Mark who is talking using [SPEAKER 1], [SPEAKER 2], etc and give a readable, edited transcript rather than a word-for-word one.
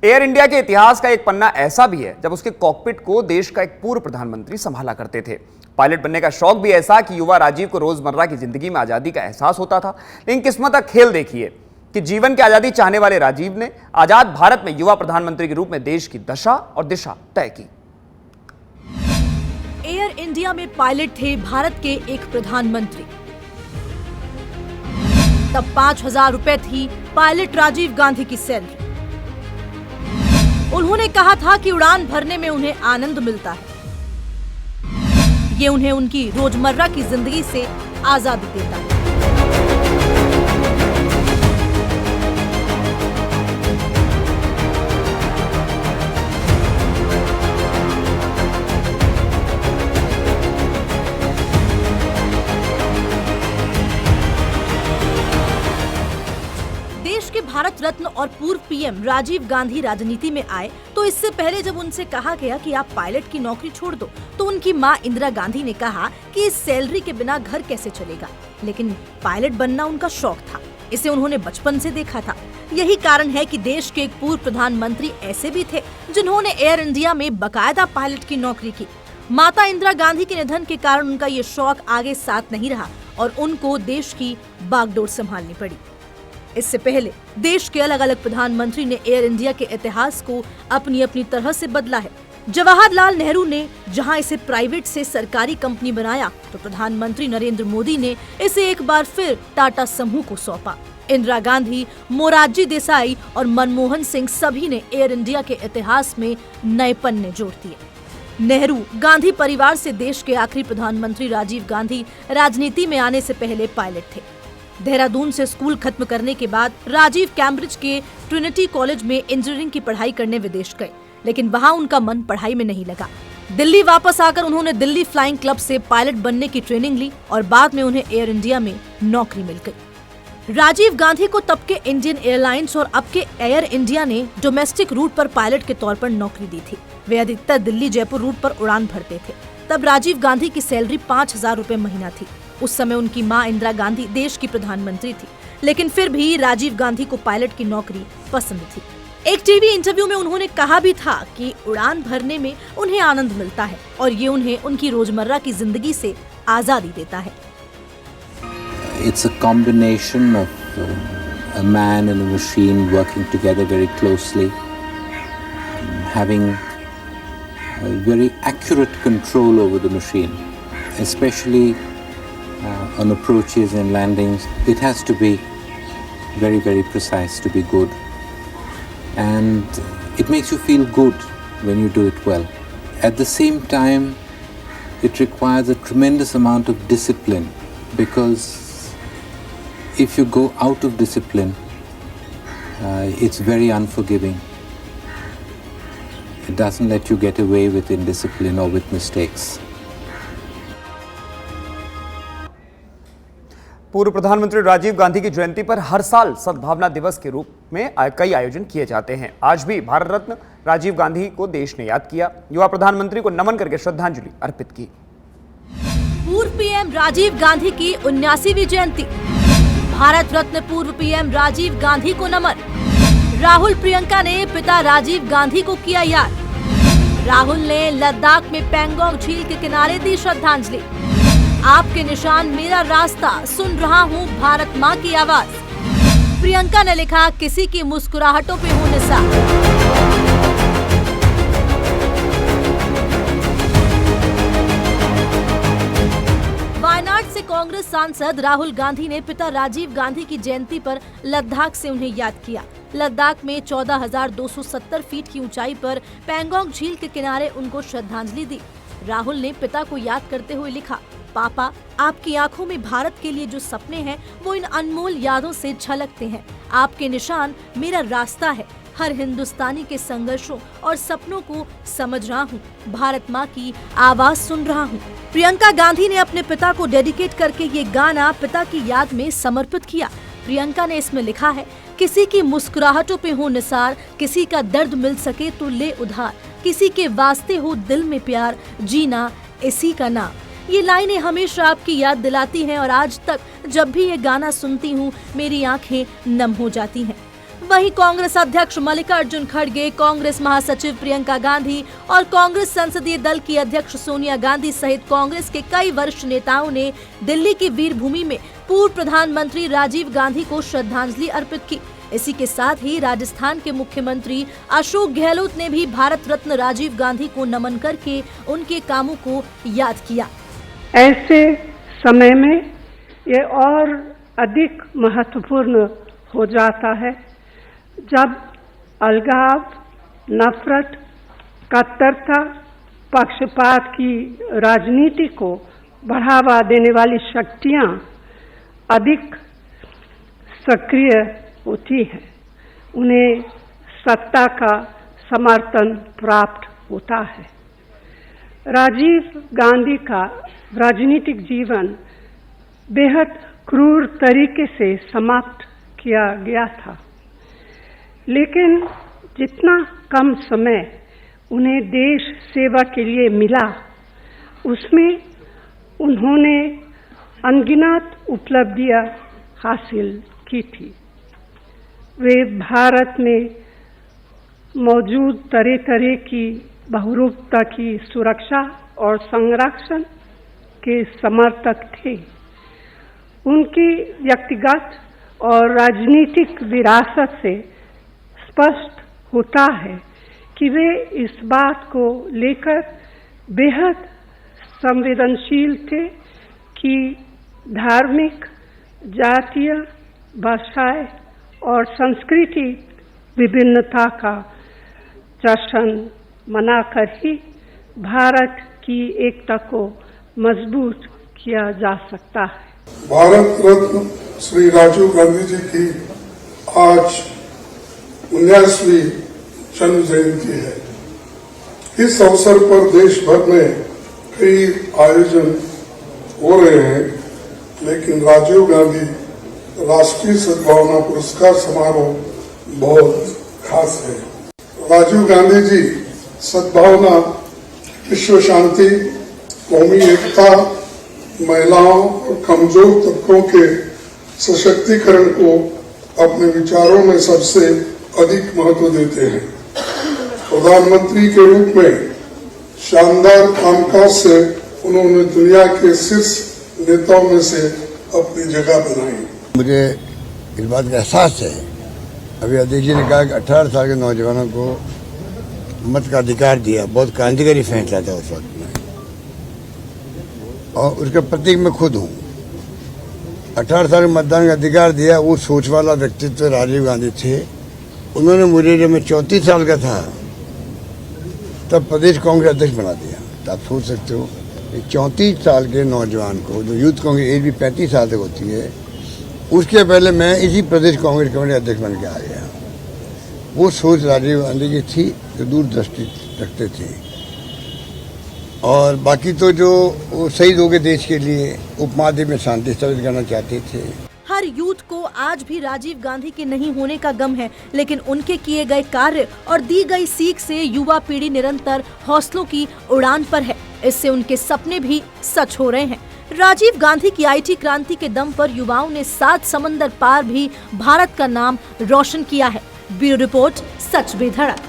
[SPEAKER 1] Air India के इतिहास का एक पन्ना ऐसा भी है जब उसके कॉकपिट को देश का एक पूर्व प्रधानमंत्री संभाला करते थे। पायलट बनने का शौक भी ऐसा कि युवा राजीव को रोजमर्रा की जिंदगी में आजादी का एहसास होता था। लेकिन किस्मत का खेल देखिए कि जीवन की आजादी चाहने वाले राजीव ने आजाद भारत में युवा प्रधानमंत्री के रूप में देश की दशा और दिशा तय की।
[SPEAKER 2] एयर इंडिया में पायलट थे भारत के एक प्रधानमंत्री। तब 5,000 रुपए थी पायलट राजीव गांधी की सैलरी। उन्होंने कहा था कि उड़ान भरने में उन्हें आनंद मिलता है। ये उन्हें उनकी रोजमर्रा की जिंदगी से आजादी देता है। देश के भारत रत्न और पूर्व पीएम राजीव गांधी राजनीति में आए तो इससे पहले जब उनसे कहा गया कि आप पायलट की नौकरी छोड़ दो तो उनकी मां इंदिरा गांधी ने कहा कि इस सैलरी के बिना घर कैसे चलेगा। लेकिन पायलट बनना उनका शौक था, इसे उन्होंने बचपन से देखा था। यही कारण है कि देश के एक पूर्व प्रधानमंत्री ऐसे भी थे जिन्होंने एयर इंडिया में बाकायदा पायलट की नौकरी की। माता इंदिरा गांधी के निधन के कारण उनका ये शौक आगे साथ नहीं रहा और उनको देश की बागडोर संभालनी पड़ी। इससे पहले देश के अलग अलग प्रधानमंत्री ने एयर इंडिया के इतिहास को अपनी अपनी तरह से बदला है। जवाहरलाल नेहरू ने जहां इसे प्राइवेट से सरकारी कंपनी बनाया तो प्रधानमंत्री नरेंद्र मोदी ने इसे एक बार फिर टाटा समूह को सौंपा। इंदिरा गांधी, मोरारजी देसाई और मनमोहन सिंह सभी ने एयर इंडिया के इतिहास में नए पन्ने जोड़ दिए। नेहरू गांधी परिवार से देश के आखिरी प्रधानमंत्री राजीव गांधी राजनीति में आने से पहले पायलट थे। देहरादून से स्कूल खत्म करने के बाद राजीव कैम्ब्रिज के ट्रिनिटी कॉलेज में इंजीनियरिंग की पढ़ाई करने विदेश गए, लेकिन वहां उनका मन पढ़ाई में नहीं लगा। दिल्ली वापस आकर उन्होंने दिल्ली फ्लाइंग क्लब से पायलट बनने की ट्रेनिंग ली और बाद में उन्हें एयर इंडिया में नौकरी मिल गई। राजीव गांधी को तब के इंडियन एयरलाइंस और अब के एयर इंडिया ने डोमेस्टिक रूट पर पायलट के तौर पर नौकरी दी थी। वे अधिकतर दिल्ली जयपुर रूट पर उड़ान भरते थे। तब राजीव गांधी की सैलरी 5,000 रुपए महीना थी। उस समय उनकी मां इंदिरा गांधी देश की प्रधानमंत्री थी, लेकिन फिर भी राजीव गांधी को पायलट की नौकरी पसंद थी। एक टीवी इंटरव्यू में उन्होंने कहा भी था कि उड़ान भरने में उन्हें आनंद मिलता है और ये उन्हें उनकी रोजमर्रा की जिंदगी से आजादी देता है।
[SPEAKER 3] It's a combination of a man and a machine working together very closely, having a very accurate control over the machine, especially on approaches and landings. It has to be very, very precise to be good, and it makes you feel good when you do it well. At the same time, it requires a tremendous amount of discipline, because if you go out of discipline, it's very unforgiving. It doesn't let you get away with indiscipline or with mistakes.
[SPEAKER 1] पूर्व प्रधानमंत्री राजीव गांधी की जयंती पर हर साल सद्भावना दिवस के रूप में कई आयोजन किए जाते हैं। आज भी भारत रत्न राजीव गांधी को देश ने याद किया, युवा प्रधानमंत्री को नमन करके श्रद्धांजलि अर्पित की।
[SPEAKER 2] पूर्व पीएम राजीव गांधी की 79वीं जयंती, भारत रत्न पूर्व पीएम राजीव गांधी को नमन। राहुल प्रियंका ने पिता राजीव गांधी को किया याद। राहुल ने लद्दाख में पैंगोंग झील के किनारे दी श्रद्धांजलि। आपके निशान मेरा रास्ता, सुन रहा हूँ भारत माँ की आवाज। प्रियंका ने लिखा, किसी की मुस्कुराहटों पे हूँ निसार। वायनाड से कांग्रेस सांसद राहुल गांधी ने पिता राजीव गांधी की जयंती पर लद्दाख से उन्हें याद किया। लद्दाख में 14,270 फीट की ऊंचाई पर पैंगोंग झील के किनारे उनको श्रद्धांजलि दी। राहुल ने पिता को याद करते हुए लिखा, पापा, आपकी आंखों में भारत के लिए जो सपने हैं वो इन अनमोल यादों से झलकते हैं। आपके निशान मेरा रास्ता है। हर हिंदुस्तानी के संघर्षों और सपनों को समझ रहा हूँ। भारत माँ की आवाज सुन रहा हूँ। प्रियंका गांधी ने अपने पिता को डेडिकेट करके ये गाना पिता की याद में समर्पित किया। प्रियंका ने इसमें लिखा है, किसी की मुस्कुराहटों पे हो निसार, किसी का दर्द मिल सके तो ले उधार, किसी के वास्ते हो दिल में प्यार, जीना इसी का नाम। ये लाइनें हमेशा आपकी याद दिलाती हैं और आज तक जब भी ये गाना सुनती हूँ मेरी आंखें नम हो जाती हैं। वहीं कांग्रेस अध्यक्ष मल्लिकार्जुन खड़गे, कांग्रेस महासचिव प्रियंका गांधी और कांग्रेस संसदीय दल की अध्यक्ष सोनिया गांधी सहित कांग्रेस के कई वरिष्ठ नेताओं ने दिल्ली की वीरभूमि में पूर्व प्रधानमंत्री राजीव गांधी को श्रद्धांजलि अर्पित की। इसी के साथ ही राजस्थान के मुख्यमंत्री अशोक गहलोत ने भी भारत रत्न राजीव गांधी को नमन करके उनके कामों को याद किया।
[SPEAKER 4] ऐसे समय में ये और अधिक महत्वपूर्ण हो जाता है जब अलगाव, नफरत, कट्टरता, पक्षपात की राजनीति को बढ़ावा देने वाली शक्तियां अधिक सक्रिय होती है, उन्हें सत्ता का समर्थन प्राप्त होता है। राजीव गांधी का राजनीतिक जीवन बेहद क्रूर तरीके से समाप्त किया गया था, लेकिन जितना कम समय उन्हें देश सेवा के लिए मिला, उसमें उन्होंने अनगिनत उपलब्धियां हासिल की थी। वे भारत में मौजूद तरह तरह की बहुरूपता की सुरक्षा और संरक्षण के समर्थक थे। उनकी व्यक्तिगत और राजनीतिक विरासत से स्पष्ट होता है कि वे इस बात को लेकर बेहद संवेदनशील थे कि धार्मिक, जातीय, भाषाई और संस्कृति विभिन्नता का जश्न मनाकर ही भारत की एकता को मजबूत किया जा सकता है।
[SPEAKER 5] भारत रत्न श्री राजीव गांधी जी की आज 19वीं जन्म जयंती है। इस अवसर पर देश भर में कई आयोजन हो रहे हैं, लेकिन राजीव गांधी राष्ट्रीय सद्भावना पुरस्कार समारोह बहुत खास है। राजीव गांधी जी सद्भावना, विश्व शांति, कौमी एकता, महिलाओं और कमजोर तबकों के सशक्तिकरण को अपने विचारों में सबसे अधिक महत्व देते हैं। प्रधानमंत्री के रूप में शानदार कामकाज से उन्होंने दुनिया के शीर्ष नेताओं में से अपनी जगह बनाई। मुझे
[SPEAKER 6] इस बात का एहसास है, अभी अध्यक्ष जी ने कहा कि 18 साल के नौजवानों को मत का अधिकार दिया, बहुत क्रांतिकारी फैसला था उस वक्त में, और उसके प्रतीक मैं खुद हूँ। 18 साल के मतदान का अधिकार दिया, वो सोच वाला व्यक्तित्व राजीव गांधी थे। उन्होंने मुझे जब मैं 34 साल का था तब प्रदेश कांग्रेस अध्यक्ष बना दिया। तो आप सोच सकते हो 34 साल के नौजवान को, जो यूथ कांग्रेस एज भी 35 साल तक होती है, उसके पहले मैं इसी प्रदेश कांग्रेस कमेटी अध्यक्ष बन के आ गया। वो सोच राजीव गांधी की थी जो दूरदृष्टि रखते थे, और बाकी तो जो वो शहीद हो गए देश के लिए, उपमहाद्वीप में शांति स्थापित करना चाहते थे।
[SPEAKER 2] हर यूथ को आज भी राजीव गांधी के नहीं होने का गम है, लेकिन उनके किए गए कार्य और दी गई सीख से युवा पीढ़ी निरंतर हौसलों की उड़ान पर है। इससे उनके सपने भी सच हो रहे हैं। राजीव गांधी की IT क्रांति के दम पर युवाओं ने 7 समंदर पार भी भारत का नाम रोशन किया है। ब्यूरो रिपोर्ट, सच बेधड़क।